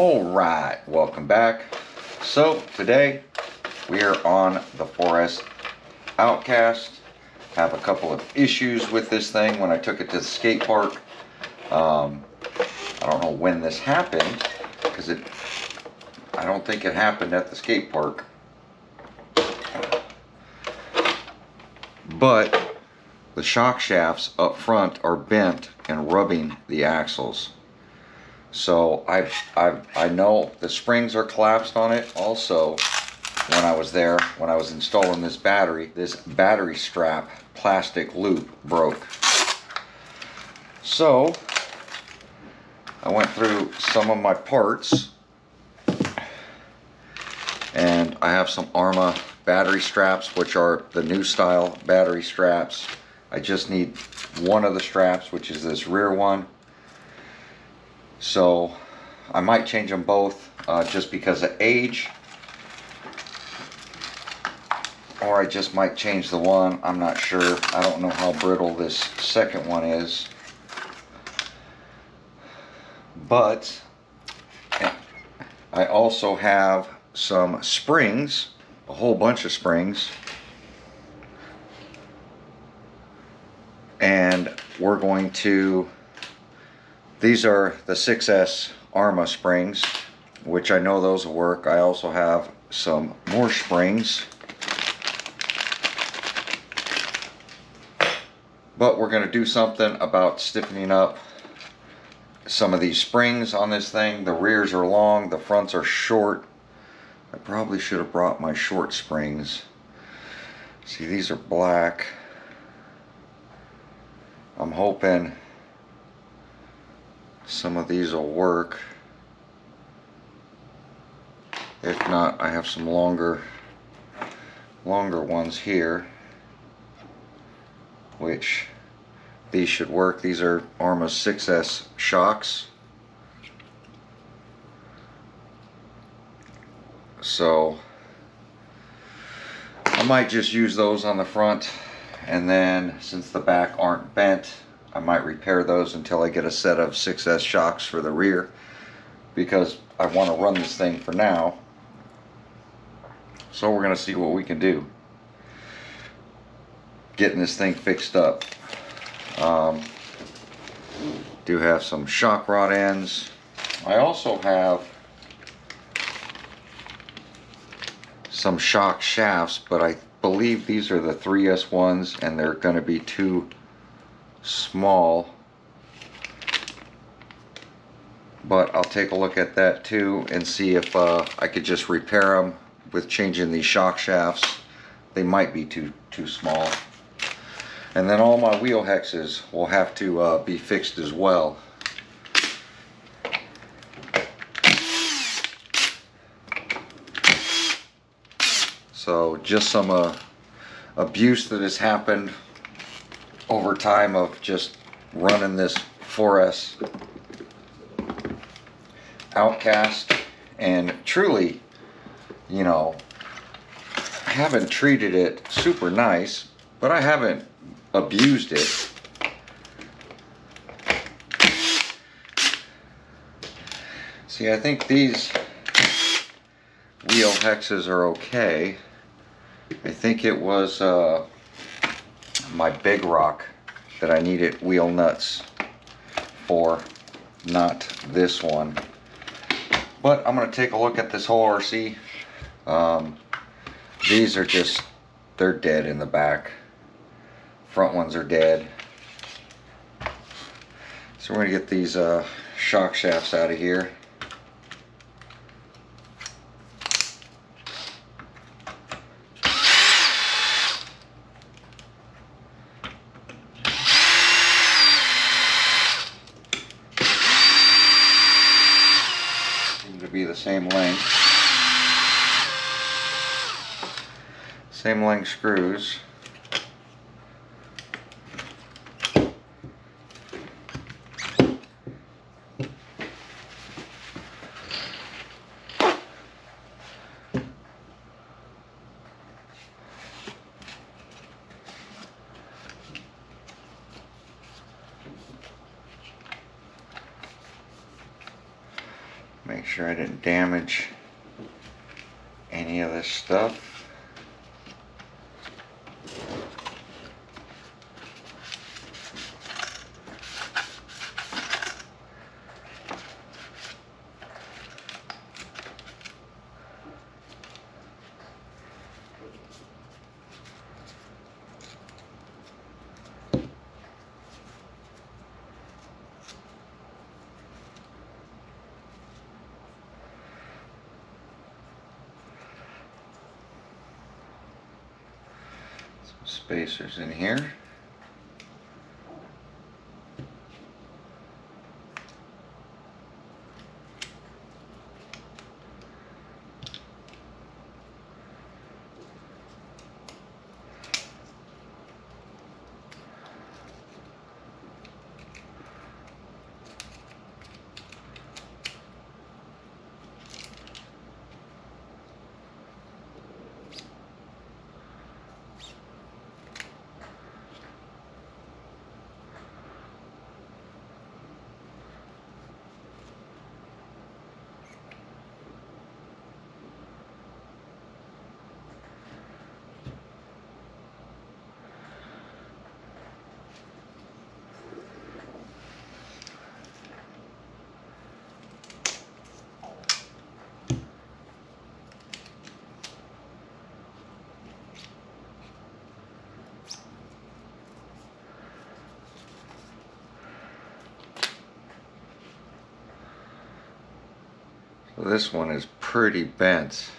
Alright, welcome back. So today we are on the 4S Outcast. Have a couple of issues with this thing when I took it to the skate park. I don't know when this happened because I don't think it happened at the skate park. But the shock shafts up front are bent and rubbing the axles. So I know the springs are collapsed on it. Also, when I was there, when I was installing this battery strap plastic loop broke. So I went through some of my parts, and I have some Arrma battery straps, which are the new style battery straps. I just need one of the straps, which is this rear one. So I might change them both just because of age, or I just might change the one. I'm not sure. I don't know how brittle this second one is, but I also have some springs, a whole bunch of springs, and we're going to, these are the 6S Arrma springs, which I know those will work. I also have some more springs, but we're going to do something about stiffening up some of these springs on this thing. The rears are long, the fronts are short. I probably should have brought my short springs. See, these are black. I'm hoping some of these will work. If not, I have some longer ones here, which these should work. These are Arrma's 6S shocks. So I might just use those on the front, and then since the back aren't bent, I might repair those until I get a set of 6S shocks for the rear, because I want to run this thing for now. So we're going to see what we can do getting this thing fixed up. Do have some shock rod ends. I also have some shock shafts, but I believe these are the 3S ones, and they're going to be too small. But I'll take a look at that too and see if I could just repair them with changing these shock shafts. They might be too small. And then all my wheel hexes will have to be fixed as well. So just some abuse that has happened over time of just running this 4S Outcast, and truly, you know, I haven't treated it super nice, but I haven't abused it. See, I think these wheel hexes are okay. I think it was my big rock that I needed wheel nuts for, not this one. But I'm going to take a look at this whole RC. These are just, they're dead in the back. Front ones are dead. So we're going to get these shock shafts out of here. To be the same length screws. Make sure I didn't damage any of this stuff. Spacers in here. So this one is pretty bent.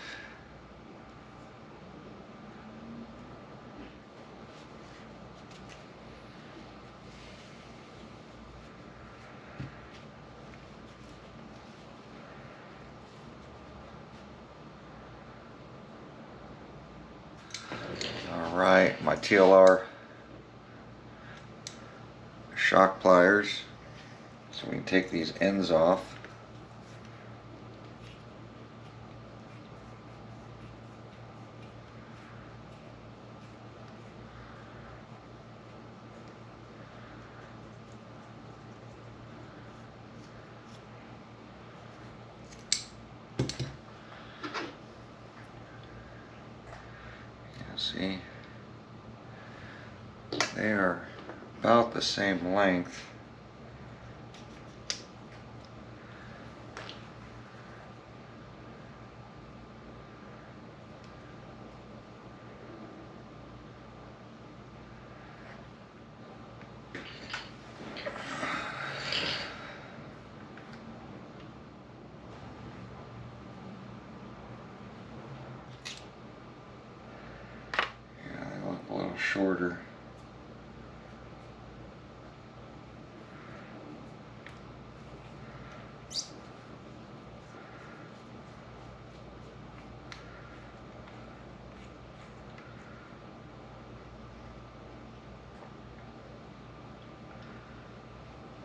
All right, my TLR shock pliers. So we can take these ends off. See, they are about the same length. Shorter.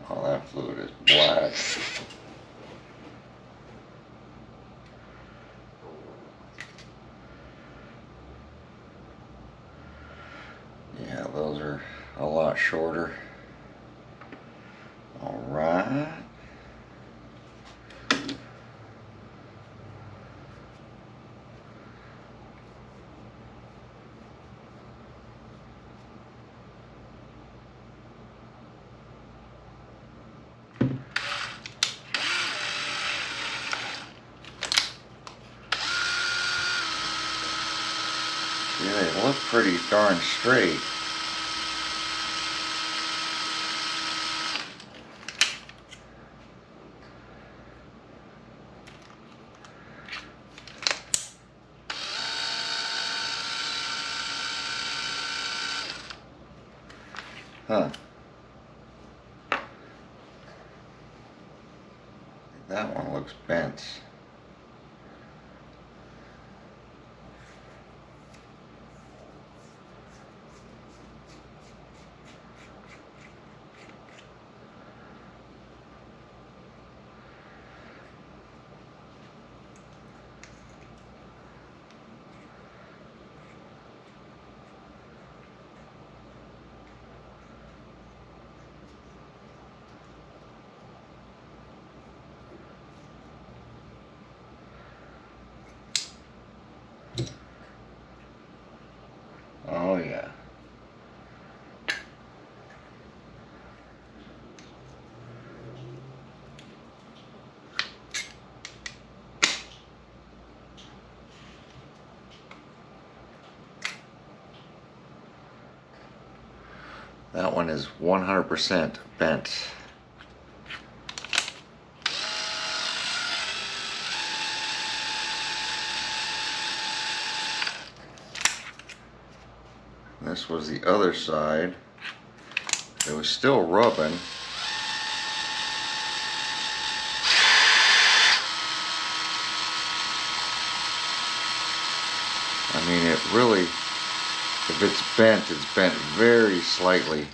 Oh, that fluid is black. Yeah, those are a lot shorter. All right. Yeah, they look pretty darn straight. Huh. That one looks bent. That one is 100% bent. This was the other side. It was still rubbing. I mean, it really, if it's bent very slightly.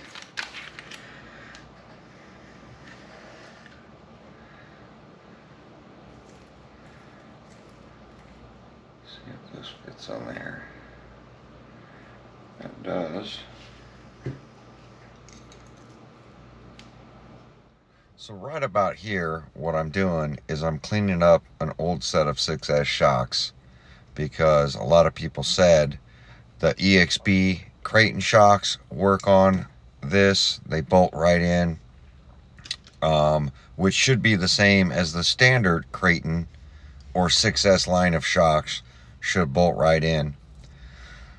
See if this fits on there. It does. So right about here, what I'm doing is I'm cleaning up an old set of 6S shocks, because a lot of people said the EXB Creighton shocks work on this. They bolt right in, which should be the same as the standard Creighton or 6S line of shocks, should bolt right in.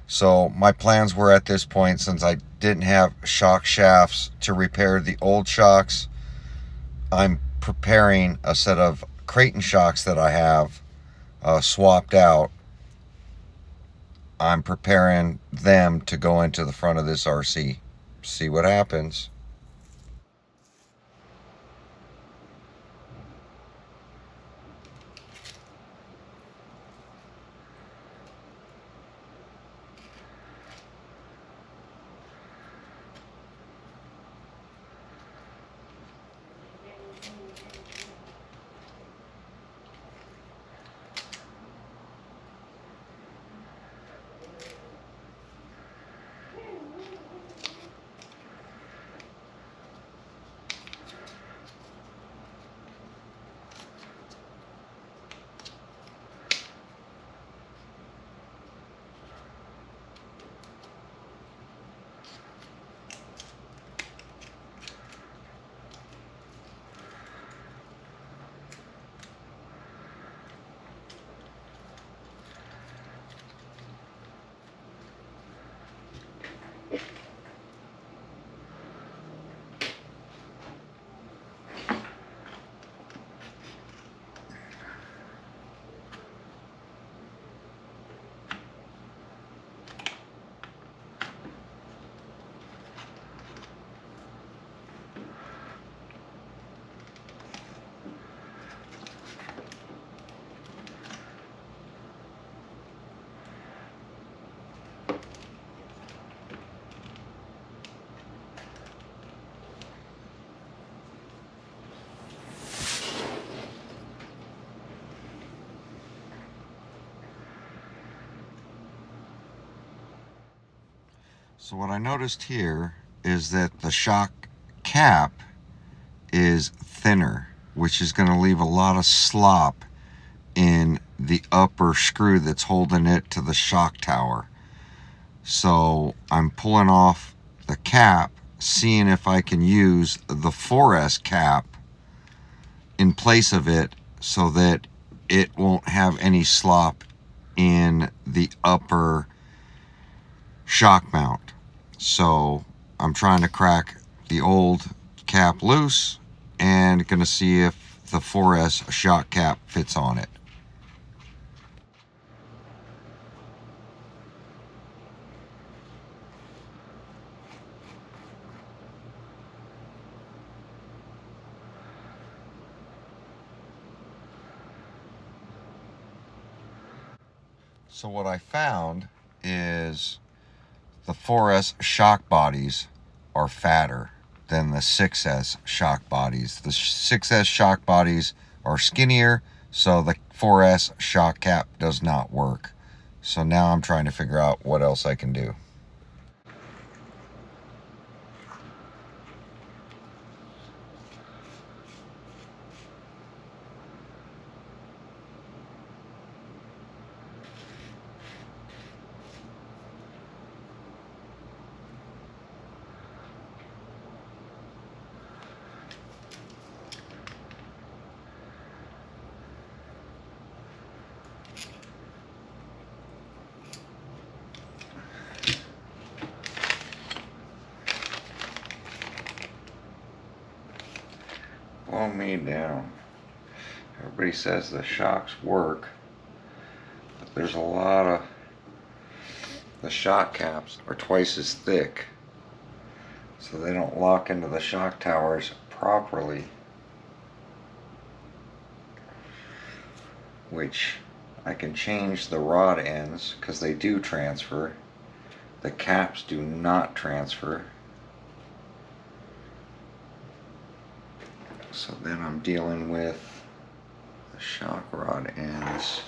So my plans were, at this point, since I didn't have shock shafts to repair the old shocks, I'm preparing a set of Creighton shocks that I have swapped out. I'm preparing them to go into the front of this RC. See what happens. So what I noticed here is that the shock cap is thinner, which is going to leave a lot of slop in the upper screw that's holding it to the shock tower. So I'm pulling off the cap, seeing if I can use the 4S cap in place of it so that it won't have any slop in the upper shock mount. So I'm trying to crack the old cap loose and gonna see if the 4S shock cap fits on it. So what I found is the 4S shock bodies are fatter than the 6S shock bodies. The 6S shock bodies are skinnier, so the 4S shock cap does not work. So now I'm trying to figure out what else I can do. blow me down. Everybody says the shocks work, but there's a lot of, the shock caps are twice as thick, so they don't lock into the shock towers properly, which I can change the rod ends because they do transfer. The caps do not transfer. So then I'm dealing with the shock rod ends.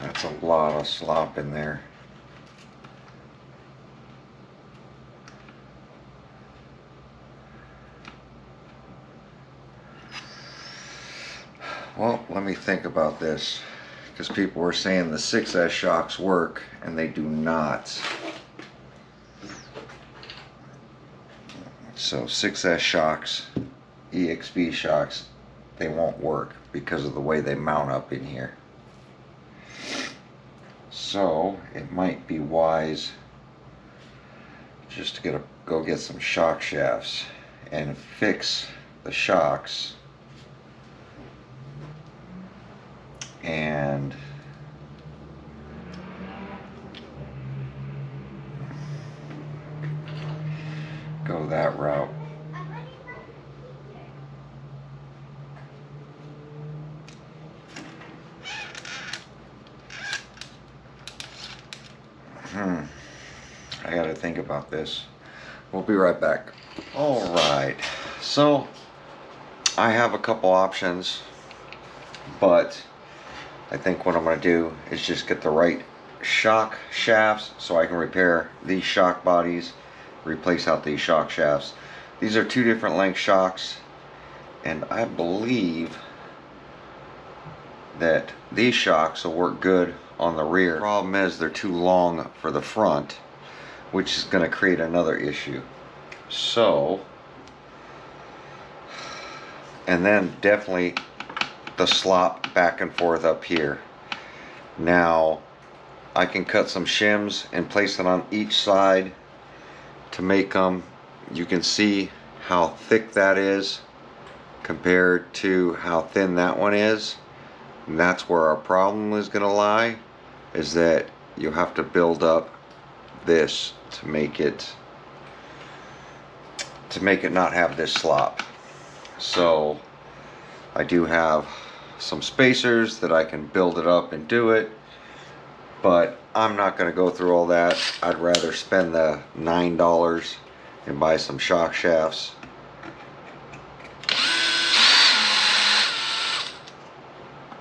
That's a lot of slop in there. Well, let me think about this, because people were saying the 6S shocks work, and they do not. So 6S shocks, EXB shocks, they won't work because of the way they mount up in here. So it might be wise just to go get some shock shafts and fix the shocks and go that route. I gotta think about this. We'll be right back. All right, so I have a couple options, but I think what I'm gonna do is just get the right shock shafts so I can repair these shock bodies, replace out these shock shafts. These are two different length shocks, and I believe that these shocks will work good on the rear. The problem is they're too long for the front, which is going to create another issue. So, and then definitely the slop back and forth up here. Now I can cut some shims and place it on each side to make them, you can see how thick that is compared to how thin that one is. And that's where our problem is going to lie, is that you have to build up this to make it not have this slop. So I do have some spacers that I can build it up and do it, but I'm not going to go through all that. I'd rather spend the $9 and buy some shock shafts.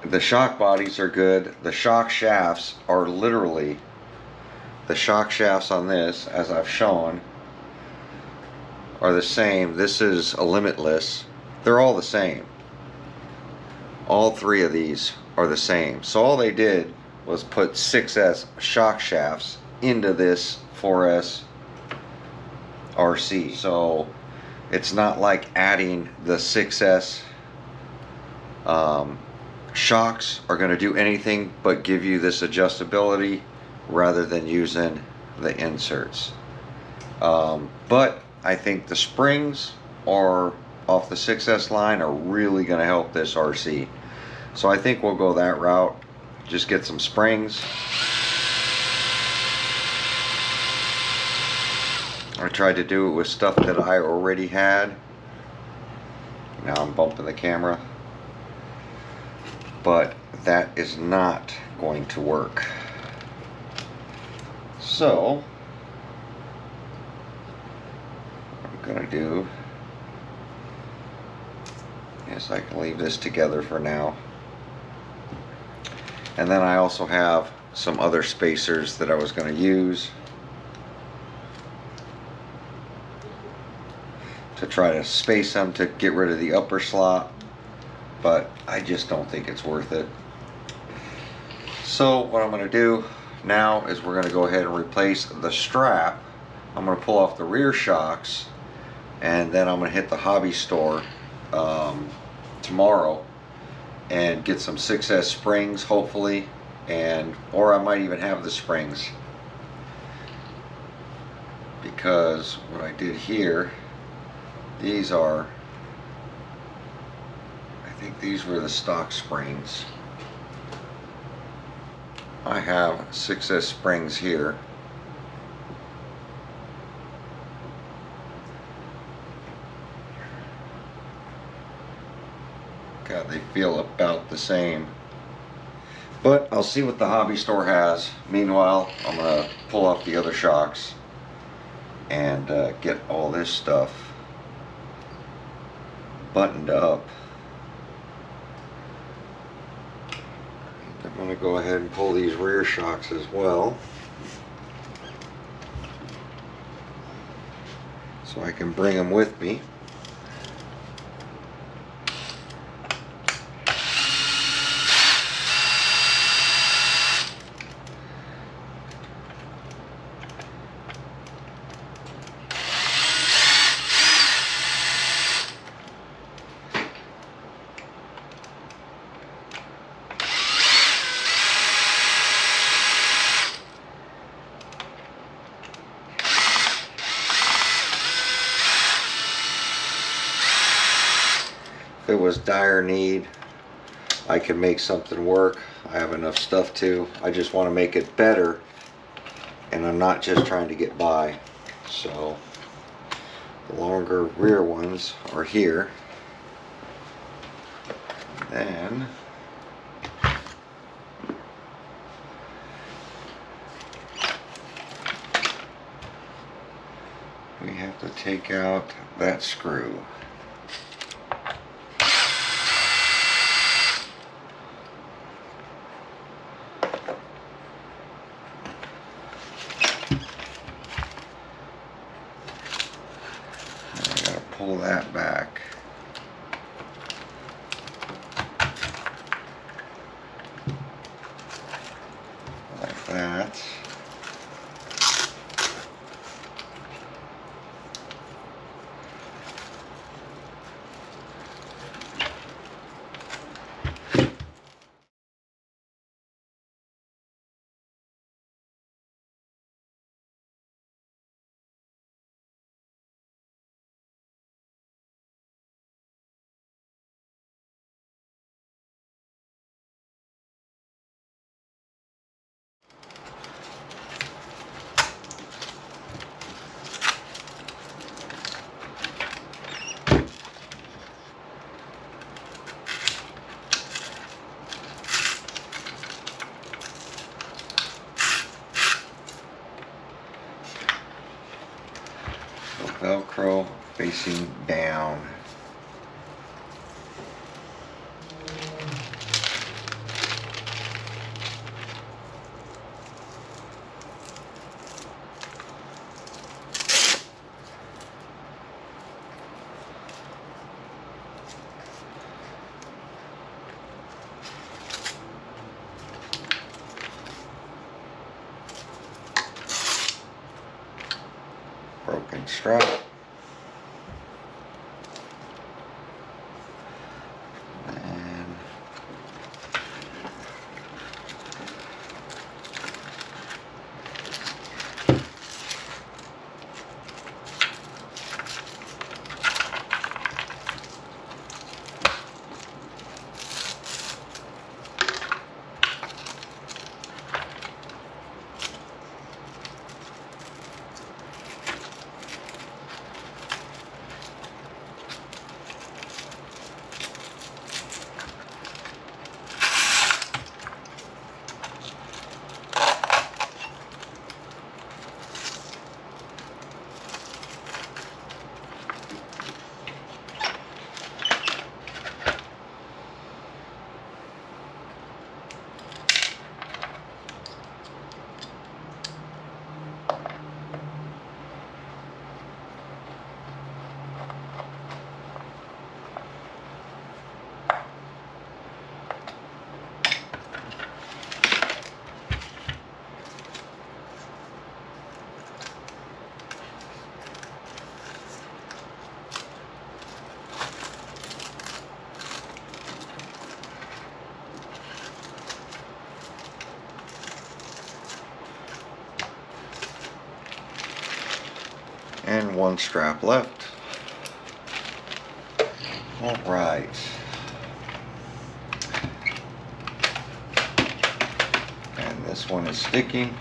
The shock bodies are good. The shock shafts are literally, the shock shafts on this, as I've shown, are the same. This is a limitless. They're all the same. All three of these are the same. So all they did was put 6S shock shafts into this 4S RC. So it's not like adding the 6S shocks are going to do anything but give you this adjustability rather than using the inserts. But I think the springs are off the 6S line are really going to help this RC. So I think we'll go that route. Just get some springs. I tried to do it with stuff that I already had. Now I'm bumping the camera. But that is not going to work. So what I'm gonna do is I can leave this together for now. And then I also have some other spacers that I was going to use to try to space them to get rid of the upper slot, but I just don't think it's worth it. So what I'm going to do now is we're going to go ahead and replace the strap. I'm going to pull off the rear shocks, and then I'm going to hit the hobby store tomorrow and get some 6S springs, hopefully, or I might even have the springs, because what I did here, these are, I think these were the stock springs. I have 6S springs here. God, they feel about the same. But I'll see what the hobby store has. Meanwhile, I'm going to pull off the other shocks and get all this stuff buttoned up. I'm going to go ahead and pull these rear shocks as well, so I can bring them with me. If it was dire need, I could make something work. I have enough stuff to. I just want to make it better, and I'm not just trying to get by. So the longer rear ones are here. Then we have to take out that screw. Pull that back. Like that. Velcro facing down. Broken strap. And And one strap left. All right. And this one is sticking.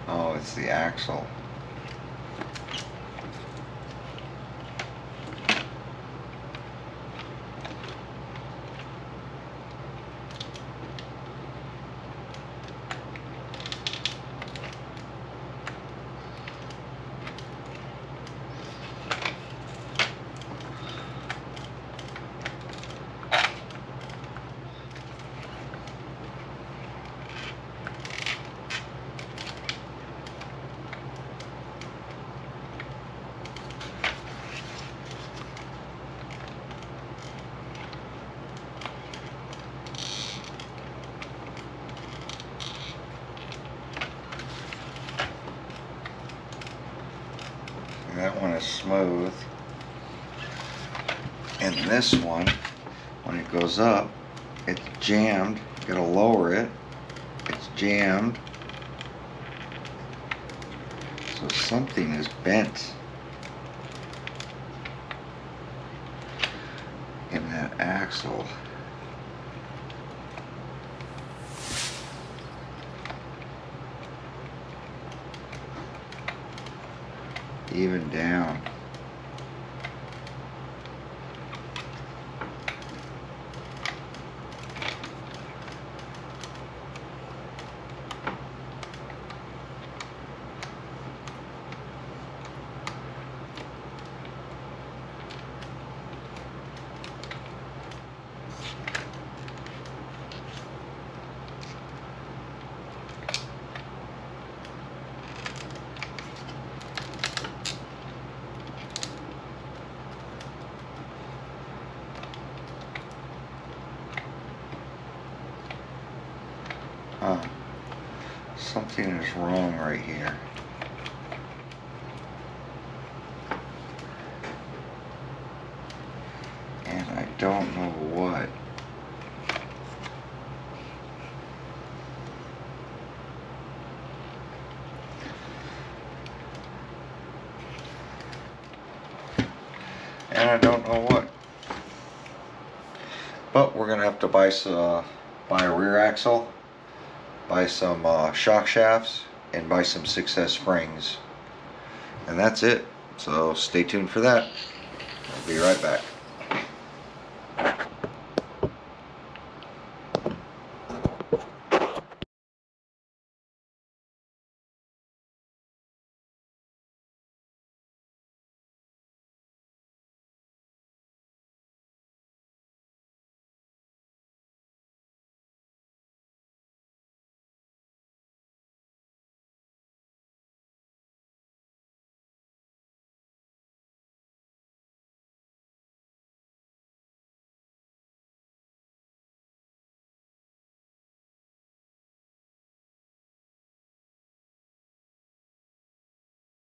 Oh, it's the axle. That one is smooth, and this one, when it goes up, it's jammed. You gotta lower it. It's jammed, so something is bent in that axle. Even down. Something is wrong right here. And I don't know what. And I don't know what. But we're gonna have to buy a rear axle, buy some shock shafts, and buy some 6S springs. And that's it. So stay tuned for that. I'll be right back.